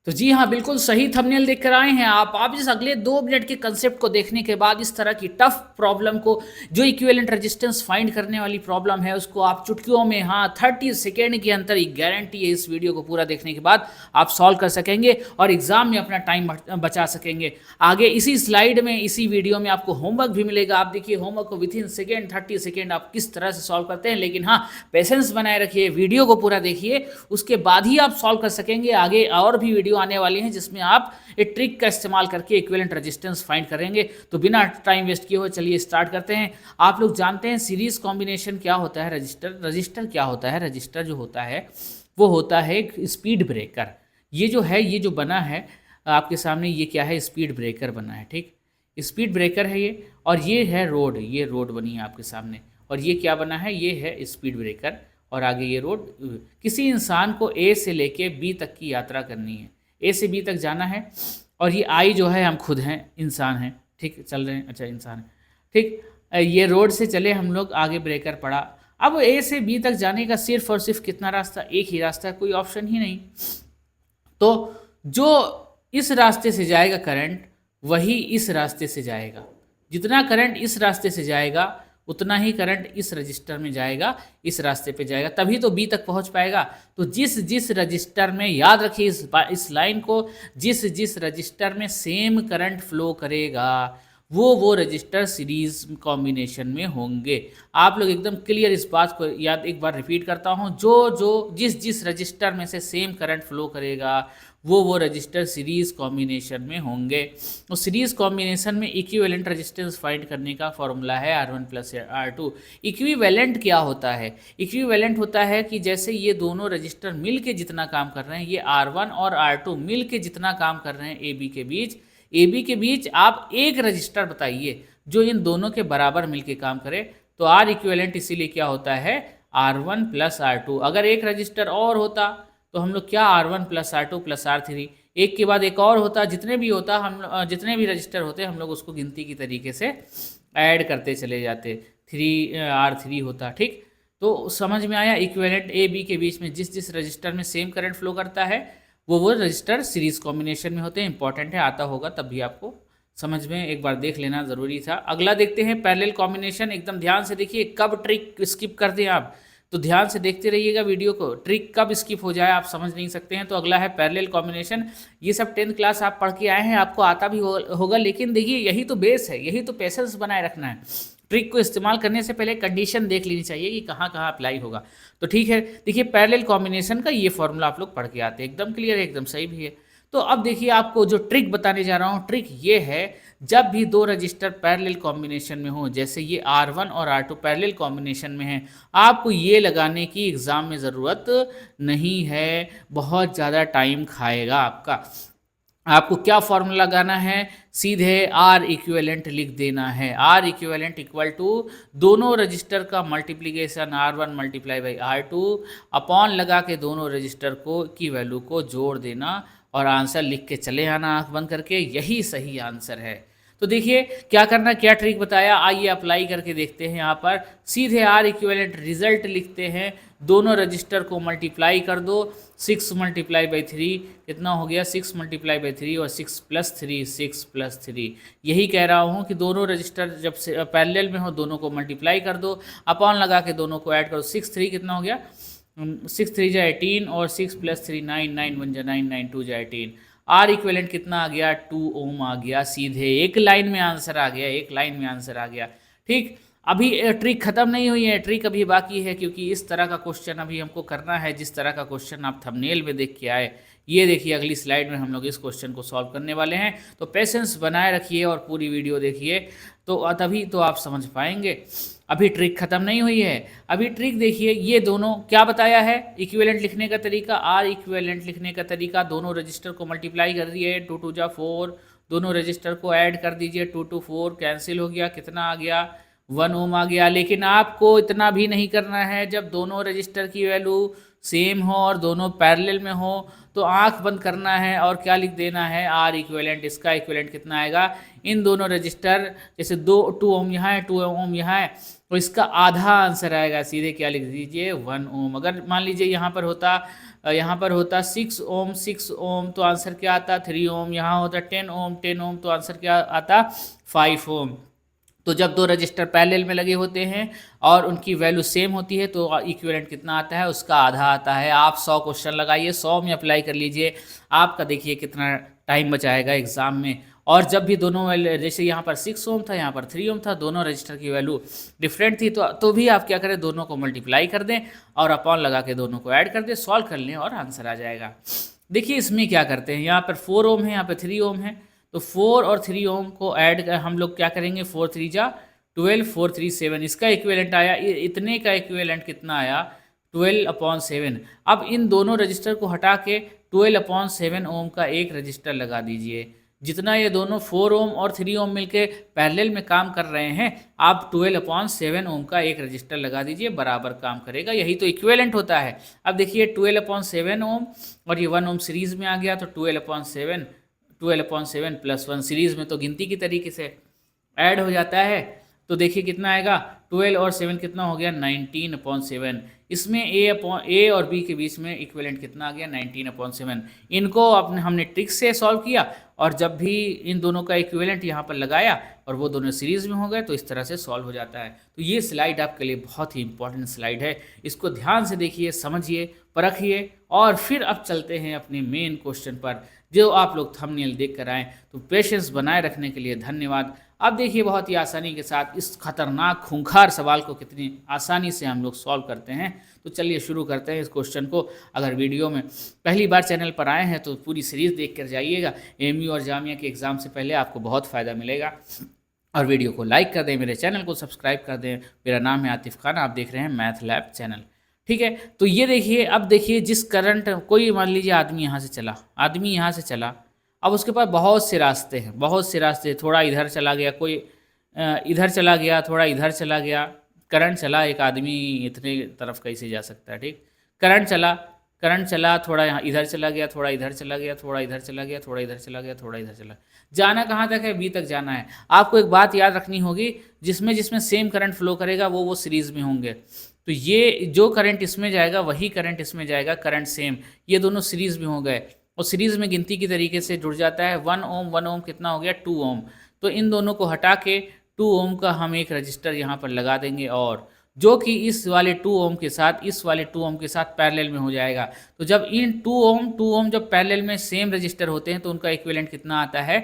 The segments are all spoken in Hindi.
तो जी हाँ, बिल्कुल सही थंबनेल देख कर आए हैं आप इस अगले 2 मिनट के कंसेप्ट को देखने के बाद इस तरह की टफ प्रॉब्लम को, जो इक्विवेलेंट रेजिस्टेंस फाइंड करने वाली प्रॉब्लम है, उसको आप चुटकियों में, हाँ, 30 सेकेंड के अंदर ही, गारंटी है इस वीडियो को पूरा देखने के बाद आप सॉल्व कर सकेंगे और एग्जाम में अपना टाइम बचा सकेंगे। आगे इसी स्लाइड में, इसी वीडियो में आपको होमवर्क भी मिलेगा। आप देखिए होमवर्क को विथिन सेकेंड, 30 सेकेंड आप किस तरह से सॉल्व करते हैं। लेकिन हाँ, पेशेंस बनाए रखिए, वीडियो को पूरा देखिए, उसके बाद ही आप सॉल्व कर सकेंगे। आगे और भी वीडियो आने वाली हैं जिसमें आप एक ट्रिक का इस्तेमाल करके इक्विवेलेंट रेजिस्टेंस फाइंड करेंगे। तो बिना टाइम वेस्ट किए हुए चलिए स्टार्ट करते हैं। आप लोग जानते हैं सीरीज कॉम्बिनेशन क्या होता है, रजिस्टर क्या होता है। रजिस्टर जो होता है वो होता है एक स्पीड ब्रेकर। ये जो है, ये जो बना है आपके सामने, ये क्या है, स्पीड ब्रेकर बना है, ठीक, स्पीड ब्रेकर है ये। और ये है रोड, ये रोड बनी है आपके सामने। और ये क्या बना है, ये है स्पीड ब्रेकर। और आगे ये रोड। किसी इंसान को ए से लेके बी तक की यात्रा करनी है, ए से बी तक जाना है। और ये आई जो है, हम खुद हैं, इंसान हैं, ठीक, चल रहे हैं, अच्छा इंसान है, ठीक। ये रोड से चले हम लोग, आगे ब्रेकर पड़ा। अब ए से बी तक जाने का सिर्फ और सिर्फ कितना रास्ता, एक ही रास्ता है, कोई ऑप्शन ही नहीं। तो जो इस रास्ते से जाएगा करंट, वही इस रास्ते से जाएगा। जितना करंट इस रास्ते से जाएगा उतना ही करंट इस रजिस्टर में जाएगा, इस रास्ते पे जाएगा, तभी तो बी तक पहुंच पाएगा। तो जिस जिस रजिस्टर में, याद रखिए इस लाइन को, जिस जिस रजिस्टर में सेम करंट फ्लो करेगा वो रजिस्टर सीरीज कॉम्बिनेशन में होंगे। आप लोग एकदम क्लियर इस बात को याद, एक बार रिपीट करता हूँ, जो जो जिस जिस रजिस्टर में से सेम करंट फ्लो करेगा वो रजिस्टर सीरीज कॉम्बिनेशन में होंगे। तो सीरीज कॉम्बिनेशन में इक्विवेलेंट रेजिस्टेंस फाइंड करने का फॉर्मूला है R1 प्लस R2। इक्विवेलेंट क्या होता है? इक्विवेलेंट होता है कि जैसे ये दोनों रजिस्टर मिल के जितना काम कर रहे हैं, ये R1 और R2 मिल के जितना काम कर रहे हैं ए बी के बीच आप एक रजिस्टर बताइए जो इन दोनों के बराबर मिलके काम करे। तो आर इक्विवेलेंट इसीलिए क्या होता है, R1 प्लस R2। अगर एक रजिस्टर और होता तो हम लोग क्या, R1 plus R2 plus R3, एक के बाद एक और होता, जितने भी होता हम, जितने भी रजिस्टर होते हम लोग उसको गिनती की तरीके से ऐड करते चले जाते, 3R3 होता, ठीक। तो समझ में आया, इक्विवेलेंट ए बी के बीच में जिस जिस रजिस्टर में सेम करंट फ्लो करता है वो रजिस्टर सीरीज कॉम्बिनेशन में होते हैं। इंपॉर्टेंट है, आता होगा तब भी आपको समझ में एक बार देख लेना ज़रूरी था। अगला देखते हैं पैरेलल कॉम्बिनेशन। एकदम ध्यान से देखिए, कब ट्रिक स्किप कर दें आप, तो ध्यान से देखते रहिएगा वीडियो को, ट्रिक कब स्किप हो जाए आप समझ नहीं सकते हैं। तो अगला है पैरेलल कॉम्बिनेशन। ये सब 10th क्लास आप पढ़ के आए हैं, आपको आता भी होगा, लेकिन देखिए यही तो बेस है, यही तो पेशेंस बनाए रखना है। ट्रिक को इस्तेमाल करने से पहले कंडीशन देख लेनी चाहिए कि कहाँ कहाँ अप्लाई होगा। तो ठीक है, देखिए पैरेलल कॉम्बिनेशन का ये फॉर्मूला आप लोग पढ़ के आते हैं, एकदम क्लियर है, एकदम सही भी है। तो अब देखिए आपको जो ट्रिक बताने जा रहा हूँ, ट्रिक ये है, जब भी दो रजिस्टर पैरेलल कॉम्बिनेशन में हो, जैसे ये R1 और R2 पैरेलल कॉम्बिनेशन में है, आपको ये लगाने की एग्ज़ाम में ज़रूरत नहीं है, बहुत ज़्यादा टाइम खाएगा आपका। आपको क्या फॉर्मूला लगाना है, सीधे आर इक्विवेलेंट लिख देना है। आर इक्विवेलेंट इक्वल टू दोनों रजिस्टर का multiplication R1 multiply by R2 upon लगा के दोनों रजिस्टर को की वैल्यू को जोड़ देना और आंसर लिख के चले आना आंख बंद करके, यही सही आंसर है। तो देखिए क्या करना, क्या ट्रिक बताया, आइए अप्लाई करके देखते हैं। यहाँ पर सीधे आर इक्विवेलेंट रिजल्ट लिखते हैं, दोनों रजिस्टर को मल्टीप्लाई कर दो, 6 मल्टीप्लाई बाई 3 कितना हो गया, 6 मल्टीप्लाई बाई 3 और 6 प्लस 3, 6 प्लस 3। यही कह रहा हूँ कि दोनों रजिस्टर जब से पैरेलल में हो, दोनों को मल्टीप्लाई कर दो, अपॉन लगा के दोनों को ऐड करो। 6 3 कितना हो गया, 6 3 जा 18 और 6 प्लस 3 9, 9 1 जा 9, 9 2 जा 18। आर इक्विवेलेंट कितना आ गया, 2 ओम आ गया। सीधे एक लाइन में आंसर आ गया, एक लाइन में आंसर आ गया, ठीक। अभी ट्रिक खत्म नहीं हुई है, ट्रिक अभी बाकी है, क्योंकि इस तरह का क्वेश्चन अभी हमको करना है जिस तरह का क्वेश्चन आप थंबनेल में देख के आए। ये देखिए अगली स्लाइड में हम लोग इस क्वेश्चन को सॉल्व करने वाले हैं। तो पेशेंस बनाए रखिए और पूरी वीडियो देखिए, तो तभी तो आप समझ पाएंगे। अभी ट्रिक खत्म नहीं हुई है, अभी ट्रिक देखिए। ये दोनों क्या बताया है, इक्विवेलेंट लिखने का तरीका, आर इक्विवेलेंट लिखने का तरीका, दोनों रजिस्टर को मल्टीप्लाई कर दिए, 2 2 जा 4, दोनों रजिस्टर को ऐड कर दीजिए, 2 2 4 कैंसिल हो गया, कितना आ गया, 1 ओम आ गया। लेकिन आपको इतना भी नहीं करना है, जब दोनों रजिस्टर की वैल्यू सेम हो और दोनों पैरेलल में हो तो आंख बंद करना है और क्या लिख देना है, आर इक्विवेलेंट। इसका इक्विवेलेंट कितना आएगा, इन दोनों रजिस्टर, जैसे 2 ओम यहाँ है, 2 ओम यहाँ है, तो इसका आधा आंसर आएगा, सीधे क्या लिख दीजिए, 1 ओम। अगर मान लीजिए यहाँ पर होता 6 ओम, 6 ओम, तो आंसर क्या आता, 3 ओम। यहाँ होता 10 ओम, 10 ओम, तो आंसर क्या आता, 5 ओम। तो जब दो रजिस्टर पैरेलल में लगे होते हैं और उनकी वैल्यू सेम होती है तो इक्विवेलेंट कितना आता है, उसका आधा आता है। आप 100 क्वेश्चन लगाइए, 100 में अप्लाई कर लीजिए, आपका देखिए कितना टाइम बचाएगा एग्जाम में। और जब भी दोनों जैसे यहाँ पर 6 ओम था, यहाँ पर 3 ओम था, दोनों रजिस्टर की वैल्यू डिफरेंट थी, तो भी आप क्या करें, दोनों को मल्टीप्लाई कर दें और अपॉन लगा के दोनों को ऐड कर दें, सॉल्व कर लें और आंसर आ जाएगा। देखिए इसमें क्या करते हैं, यहाँ पर 4 ओम है, यहाँ पर 3 ओम है, तो 4 और 3 ओम को ऐड हम लोग क्या करेंगे, 4 3 जा 12, 4 3 7, इसका इक्विवेलेंट आया, इतने का इक्विवेलेंट कितना आया, 12/7। अब इन दोनों रजिस्टर को हटा के 12/7 ओम का एक रजिस्टर लगा दीजिए। जितना ये दोनों 4 ओम और 3 ओम मिलके पैरेलल में काम कर रहे हैं, आप 12/7 ओम का एक रजिस्टर लगा दीजिए, बराबर काम करेगा, यही तो इक्विवेलेंट होता है। अब देखिए 12/7 ओम और ये 1 ओम सीरीज में आ गया, तो 12/7 + 1 सीरीज में तो गिनती की तरीके से ऐड हो जाता है, तो देखिए कितना आएगा, 12 और 7 कितना हो गया, 19/7। इसमें ए और बी के बीच में इक्विवेलेंट कितना आ गया, 19/7। इनको अपने हमने ट्रिक से सॉल्व किया और जब भी इन दोनों का इक्विवेलेंट यहाँ पर लगाया और वो दोनों सीरीज में हो गए, तो इस तरह से सॉल्व हो जाता है। तो ये स्लाइड आपके लिए बहुत ही इंपॉर्टेंट स्लाइड है, इसको ध्यान से देखिए, समझिए, परखिए, और फिर अब चलते हैं अपने मेन क्वेश्चन पर, जो आप लोग थंबनेल देख कर आएँ। तो पेशेंस बनाए रखने के लिए धन्यवाद। अब देखिए बहुत ही आसानी के साथ इस खतरनाक खूंखार सवाल को कितनी आसानी से हम लोग सॉल्व करते हैं। तो चलिए शुरू करते हैं इस क्वेश्चन को। अगर वीडियो में पहली बार चैनल पर आए हैं तो पूरी सीरीज़ देख कर जाइएगा, एमयू और जामिया के एग्ज़ाम से पहले आपको बहुत फ़ायदा मिलेगा। और वीडियो को लाइक कर दें, मेरे चैनल को सब्सक्राइब कर दें। मेरा नाम है आतिफ खान, आप देख रहे हैं मैथ लैब चैनल, ठीक है। तो ये देखिए, अब देखिए जिस करंट, कोई मान लीजिए आदमी यहाँ से चला, अब उसके पास बहुत से रास्ते हैं, थोड़ा इधर चला गया, कोई इधर चला गया, थोड़ा इधर चला गया, करंट चला, एक आदमी इतने तरफ कैसे जा सकता है, ठीक। करंट चला, थोड़ा यहाँ इधर चला गया, थोड़ा इधर चला गया, थोड़ा इधर चला गया, थोड़ा इधर चला गया, थोड़ा इधर चला, जाना कहाँ तक है, बी तक जाना है। आपको एक बात याद रखनी होगी, जिसमें सेम करंट फ्लो करेगा वो सीरीज़ में होंगे। तो ये जो करंट इसमें जाएगा वही करंट इसमें जाएगा, करंट सेम, ये दोनों सीरीज़ में हो गए और सीरीज़ में गिनती की तरीके से जुड़ जाता है। 1 ओम कितना हो गया, 2 ओम। तो इन दोनों को हटा के 2 ओम का हम एक रजिस्टर यहाँ पर लगा देंगे, और जो कि इस वाले 2 ओम के साथ पैरेलल में हो जाएगा। तो जब इन 2 ओम जब पैरेलल में सेम रजिस्टर होते हैं तो उनका इक्विवेलेंट कितना आता है,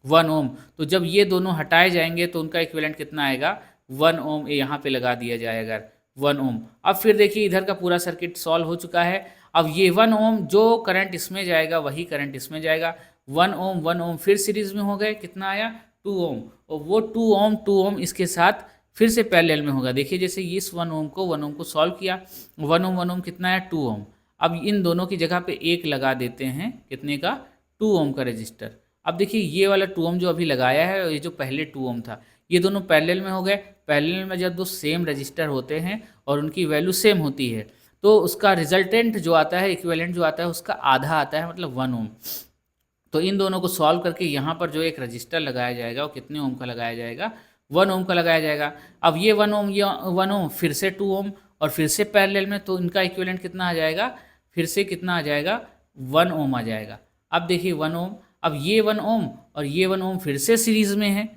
1 ओम। तो जब ये दोनों हटाए जाएंगे तो उनका इक्विवेलेंट कितना आएगा, 1 ओम। यहाँ पे लगा दिया जाएगा 1 ओम। अब फिर देखिए इधर का पूरा सर्किट सॉल्व हो चुका है। अब ये 1 ओम, जो करंट इसमें जाएगा वही करंट इसमें जाएगा, 1 ओम फिर सीरीज में हो गए, कितना आया, 2 ओम। और वो 2 ओम इसके साथ फिर से पैरेलल में होगा। देखिए जैसे इस 1 ओम को सॉल्व किया, 1 ओम कितना है, 2 ओम। अब इन दोनों की जगह पे एक लगा देते हैं, कितने का, 2 ओम का रजिस्टर। अब देखिए ये वाला 2 ओम जो अभी लगाया है, ये जो पहले 2 ओम था, ये दोनों पैरेलल में हो गए। पैरेलल में जब दो सेम रजिस्टर होते हैं और उनकी वैल्यू सेम होती है तो उसका रिजल्टेंट जो आता है, इक्विवेलेंट जो आता है, उसका आधा आता है, मतलब 1 ओम। तो इन दोनों को सॉल्व करके यहाँ पर जो एक रजिस्टर लगाया जाएगा वो कितने ओम का लगाया जाएगा, 1 ओम का लगाया जाएगा। अब ये 1 ओम फिर से 2 ओम और फिर से पैरेलल में, तो इनका इक्विवेलेंट कितना आ जाएगा, फिर से कितना आ जाएगा, 1 ओम आ जाएगा। अब देखिए 1 ओम, अब ये 1 ओम और ये 1 ओम फिर से सीरीज़ में है,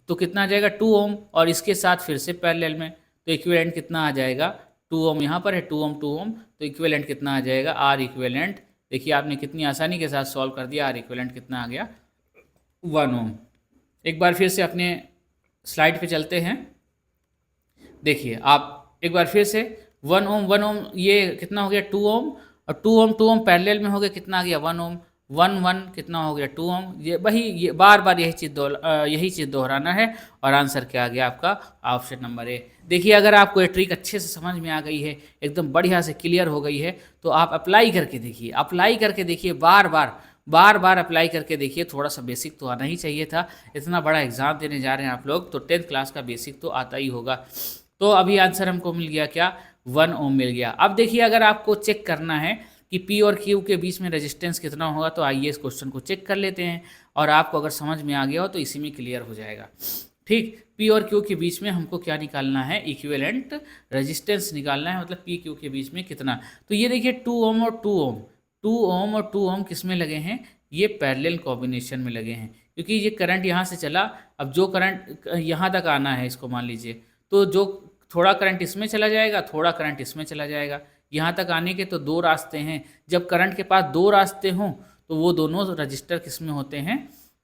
तो कितना आ जाएगा, 2 ओम, और इसके साथ फिर से पैरेलल में, तो इक्विवेलेंट कितना आ जाएगा, 2 ओम। यहाँ पर है 2 ओम, तो इक्विवेलेंट कितना आ जाएगा, आर इक्विवेलेंट। देखिए आपने कितनी आसानी के साथ सॉल्व कर दिया, आर इक्विवेलेंट कितना आ गया, 1 ओम। एक बार फिर से अपने स्लाइड पे चलते हैं। देखिए आप एक बार फिर से 1 ओम ये कितना हो गया, 2 ओम, और 2 ओम पैरेलल में हो गया, कितना आ गया, 1 ओम। 1 कितना हो गया, 2 ओम। ये बार बार यही चीज़ दोहराना है, और आंसर क्या आ गया आपका, ऑप्शन नंबर ए। देखिए अगर आपको ये ट्रिक अच्छे से समझ में आ गई है, एकदम बढ़िया से क्लियर हो गई है, तो आप अप्लाई करके देखिए, बार बार अप्लाई करके देखिए। थोड़ा सा बेसिक तो आना ही चाहिए था, इतना बड़ा एग्जाम देने जा रहे हैं आप लोग, तो 10th क्लास का बेसिक तो आता ही होगा। तो अभी आंसर हमको मिल गया क्या, 1 ओम मिल गया। अब देखिए अगर आपको चेक करना है कि पी और क्यू के बीच में रेजिस्टेंस कितना होगा, तो आइए इस क्वेश्चन को चेक कर लेते हैं और आपको अगर समझ में आ गया हो तो इसी में क्लियर हो जाएगा। ठीक, पी और क्यू के बीच में हमको क्या निकालना है, इक्विवेलेंट रेजिस्टेंस निकालना है, मतलब पी क्यू के बीच में कितना। तो ये देखिए 2 ओम और 2 ओम, 2 ओम और 2 ओम किस में लगे हैं, ये पैरेलल कॉम्बिनेशन में लगे हैं, क्योंकि ये करंट यहाँ से चला, अब जो करंट यहाँ तक आना है इसको मान लीजिए, तो जो थोड़ा करंट इसमें चला जाएगा, थोड़ा करंट इसमें चला जाएगा। यहाँ तक आने के तो दो रास्ते हैं, जब करंट के पास दो रास्ते हों तो वो दोनों रजिस्टर किस में होते हैं,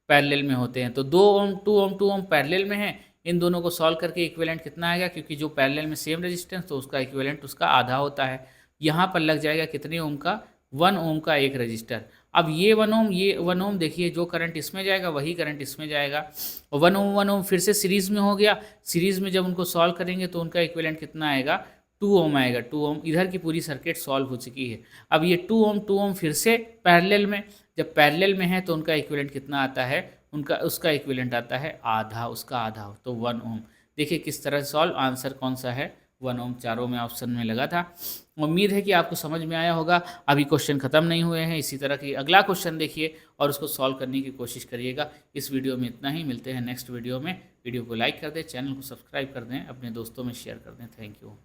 पैरेलल में होते हैं। तो 2 ओम 2 ओम 2 ओम पैरेलल में है, इन दोनों को सॉल्व करके इक्विवेलेंट कितना आएगा, क्योंकि जो पैरेलल में सेम रेजिस्टेंस तो उसका इक्विवेलेंट उसका आधा होता है। यहाँ पर लग जाएगा कितने ओम का, 1 ओम का एक रजिस्टर। अब ये 1 ओम, ये 1 ओम, देखिए जो करंट इसमें जाएगा वही करंट इसमें जाएगा, 1 ओम फिर से सीरीज़ में हो गया। सीरीज़ में जब उनको सॉल्व करेंगे तो उनका इक्विवेलेंट कितना आएगा, 2 ओम आएगा। 2 ओम, इधर की पूरी सर्किट सॉल्व हो चुकी है। अब ये 2 ओम फिर से पैरेलल में, जब पैरेलल में है तो उनका इक्विवेलेंट कितना आता है, उसका इक्विवेलेंट आता है आधा, उसका आधा, तो 1 ओम। देखिए किस तरह से सॉल्व, आंसर कौन सा है, 1 ओम, चारों में ऑप्शन में लगा था। उम्मीद है कि आपको समझ में आया होगा। अभी क्वेश्चन ख़त्म नहीं हुए हैं, इसी तरह की अगला क्वेश्चन देखिए और उसको सॉल्व करने की कोशिश करिएगा। इस वीडियो में इतना ही, मिलते हैं नेक्स्ट वीडियो में। वीडियो को लाइक कर दें, चैनल को सब्सक्राइब कर दें, अपने दोस्तों में शेयर कर दें। Thank you.